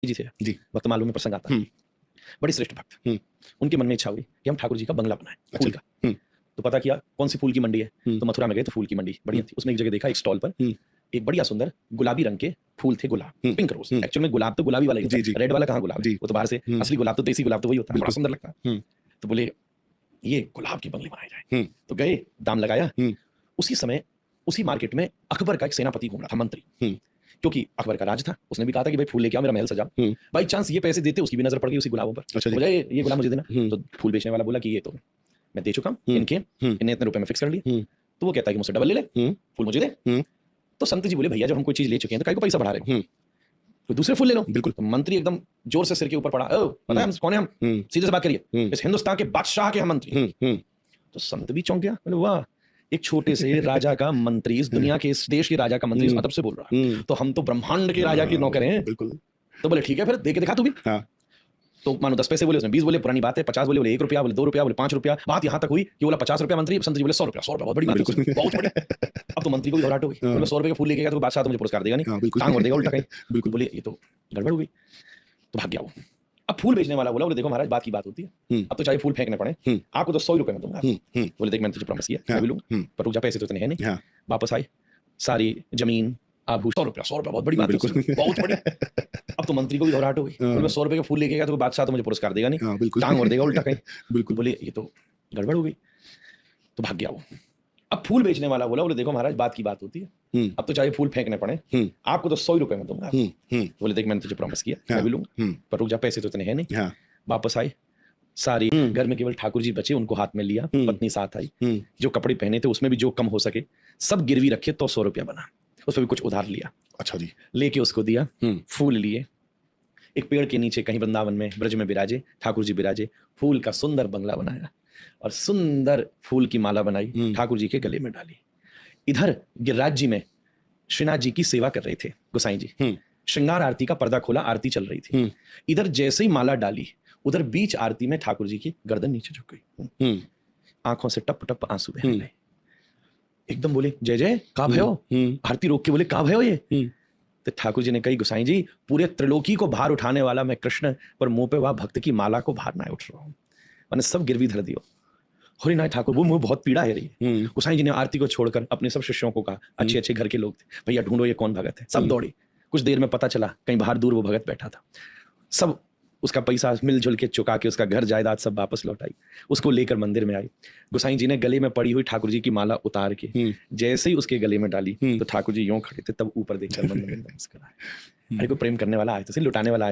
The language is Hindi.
जी थे जी। भक्त मालूम में प्रसंग आता है। बड़े श्रेष्ठ भक्त, उनके मन में इच्छा हुई कि हम ठाकुर जी का बंगला बनाएं फूल का। तो पता किया कौन सी फूल की मंडी है, तो मथुरा में गए तो फूल की मंडी बढ़िया थी। उसमें एक जगह देखा एक स्टॉल पर एक बढ़िया सुंदर गुलाबी रंग के फूल थे, गुलाब पिंक रोज। एक्चुअल में गुलाब तो गुलाबी वाला ही होता है, रेड वाला कहाँ गुलाब है, वो तो बाहर से असली गुलाब तो देसी गुलाब तो वही होता है, बड़ा सुंदर लगता है। तो बोले ये गुलाब के बंगले बनाए जाए। तो गए, दाम लगाया। उसी समय उसी मार्केट में अकबर का एक सेनापति घूम रहा था, मंत्री, क्योंकि अकबर का राज था। उसने भी कहा था कि भाई फूल लेके आओ, मेरा महल सजाओ। बाई चांस ये पैसे देते, उसकी भी नजर पड़ गई उसी गुलाबों पर। अच्छा बोला ये गुलाब मुझे देना। तो फूल बेचने वाला बोला कि ये तो मैं दे चुका हूं, इनके इन्हें इतने रुपए में फिक्स कर लिए। तो वो कहता है कि मुझसे डबल ले ले, फूल मुझे दे। तो संत जी बोले भैया जब हम कोई चीज ले चुके हैं तो काहे को पैसा बढ़ा रहे हो, तो दूसरे फूल ले लो। बिल्कुल। तो मंत्री एकदम जोर से सिर के ऊपर पड़ा, पता है हम कौन है, हम सीधे से बात करिए, इस हिंदुस्तान के बादशाह के हम मंत्री। तो संत भी चौंक गया, बोले वाह, एक छोटे से राजा का मंत्री, इस दुनिया के इस देश के राजा का मंत्री इस अदब से बोल रहा है, तो हम तो ब्रह्मांड के राजा की नौकर हैं। बिल्कुल। तो बोले ठीक है फिर दे के दिखा तू भी। तो मानो 10 पैसे बोले, उसने 20 बोले, पुरानी बात है, 50 बोले, 1 रुपया बोले, 2 रुपया बोले, 5 रुपया। बात यहाँ तक हुई कि बोला 50 रुपया मंत्री, संत जी बोले 100 रुपया। 100 रुपया बहुत बड़ी बात है, बहुत बड़ी। अब तो मंत्री को भी घबराहट हो गई, बोले 100 रुपये का फूल लेके गया तो बादशाह तो मुझे पुरस्कार देगा नहीं, टांग और देगा उल्टा कहीं। बिल्कुल। बोले ये तो गड़बड़ हो गई, तो भाग गया वो। अब फूल बेचने वाला बोला, बोले देखो महाराज बात की बात होती है, अब तो चाहे फूल फेंकने पड़े, आपको तो 100 रुपये में दूंगा। बोले देख मैंने तुझे प्रॉमिस किया, मैं भी लूंगा, पर रुक जा, पैसे तो इतने हैं नहीं। वापस आए, सारी जमीन आभूषण, 100 रुपया बहुत बड़ी बात है, बहुत बड़ी। अब तो मंत्री को भी घबराहट हो गई, मैं 100 रुपये का फूल लेके गया तो बादशाह तो मुझे पुरस्कार देगा नहीं, टांग और देगा उल्टा कहीं। बिल्कुल। बोले ये तो गड़बड़ हो गई, तो भाग गया वो। अब फूल बेचने वाला बोला, बोले देखो महाराज बात की बात होती है, अब तो चाहे फूल फेंकने पड़े, आपको तो 100 रुपये में दूंगा। बोले देख मैंने तुझे प्रॉमिस किया, मैं भी लूंगा, पर रुक जा, पैसे तो इतने हैं नहीं। वापस आए, सारी घर में केवल ठाकुर जी बचे, उनको हाथ में लिया, पत्नी साथ आई, जो कपड़े पहने थे उसमें भी जो कम हो सके सब गिरवी रखे, तो 100 रुपया बना, उसमें भी कुछ उधार लिया। अच्छा जी। लेके उसको दिया, फूल लिए, एक पेड़ के नीचे कहीं वृंदावन में ब्रज में विराजे ठाकुर जी, विराजे, फूल का सुंदर बंगला बनाया और सुंदर फूल की माला बनाई, ठाकुर जी के गले में डाली। इधर गिरिराज जी में श्रीनाथ जी की सेवा कर रहे थे गोसाई जी, श्रृंगार आरती का पर्दा खोला, आरती चल रही थी। इधर जैसे ही माला डाली, उधर बीच आरती में ठाकुर जी की गर्दन नीचे झुक गई, आंखों से टप टप आंसू बह रहे। एकदम बोले जय जय, का भयो? आरती रोक के बोले का भयो ये? तो ठाकुर जी ने कही गोसाई जी पूरे त्रिलोकी को भार उठाने वाला मैं कृष्ण, पर मुंह पे वह भक्त की माला को भार ना उठ रहा हूँ, मैंने सब गिरवी धर दियो। हरिनाथ ठाकुर वो मुझे बहुत पीड़ा है रही। गोसाई जी ने आरती को छोड़कर अपने सब शिष्यों को कहा, अच्छे अच्छे घर के लोग थे, भैया ढूंढो ये कौन भगत है। सब दौड़े, कुछ देर में पता चला कहीं बाहर दूर वो भगत बैठा था। सब उसका पैसा मिलजुल के चुका के उसका घर जायदाद सब वापस लौटाई, उसको लेकर मंदिर में आई। गोसाई जी ने गले में पड़ी हुई ठाकुर जी की माला उतार के जैसे ही उसके गले में डाली, तो ठाकुर जी यूं खड़े थे, तब ऊपर देखकर मंदिर में नमस्कार। अरे को प्रेम करने वाला आया तो लुटाने वाला आया।